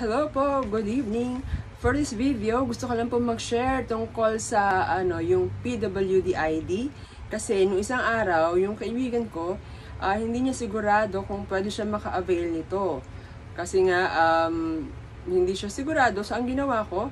Hello po, good evening. For this video, gusto ko lang po mag-share tungkol sa yung PWD ID. Kasi nung isang araw, yung kaibigan ko, hindi niya sigurado kung pwede siya maka-avail nito. Kasi nga, hindi siya sigurado. So, ang ginawa ko,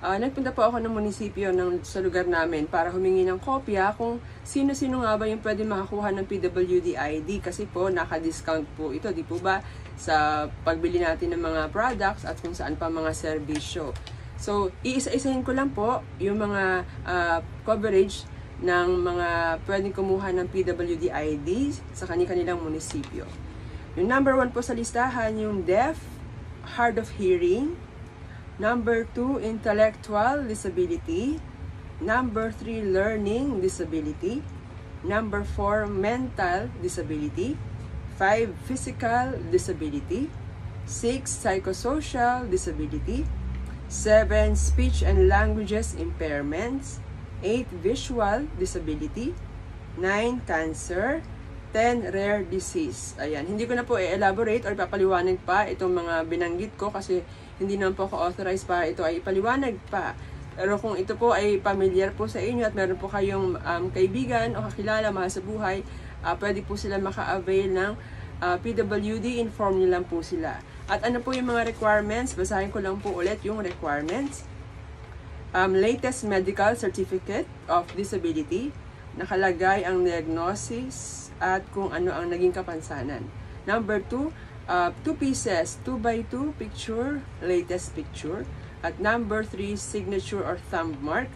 nagpunta po ako ng munisipyo sa lugar namin para humingi ng kopya kung sino-sino nga ba yung pwede makakuha ng PWD ID. Kasi po, naka-discount po ito, di po ba? Sa pagbili natin ng mga products at kung saan pa mga serbisyo. So, iisa-isahin ko lang po yung mga coverage ng mga pwedeng kumuha ng PWD ID sa kanilang munisipyo. Yung number 1 po sa listahan, yung deaf, hard of hearing. Number 2, intellectual disability. Number 3, learning disability. Number 4, mental disability. 5, physical disability. 6, psychosocial disability. 7, speech and languages impairments. 8, visual disability. 9, cancer. 10, rare disease. Ayan, hindi ko na po i-elaborate or papaliwanag pa itong mga binanggit ko kasi hindi naman po ako authorized para ito ay ipaliwanag pa. Pero kung ito po ay familiar po sa inyo at meron po kayong kaibigan o kakilala, mahal sa buhay, pwede po sila maka-avail ng PWD, inform nyo lang po sila. At ano po yung mga requirements? Basahin ko lang po ulit yung requirements. Latest medical certificate of disability. Nakalagay ang diagnosis at kung ano ang naging kapansanan. Number 2, 2 pieces, 2x2 picture, latest picture. At number 3, signature or thumb mark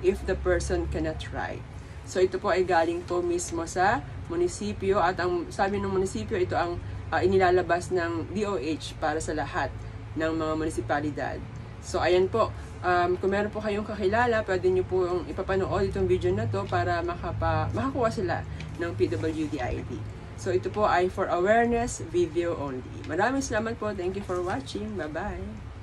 if the person cannot write. So ito po ay galing po mismo sa munisipyo at ang sabi ng munisipyo, ito ang inilalabas ng DOH para sa lahat ng mga munisipalidad. So ayan po, kung meron po kayong kakilala, pwede nyo po ipapanood itong video na to para makakuha sila ng PWD ID. So ito po ay for awareness video only. Maraming salamat po. Thank you for watching. Bye-bye.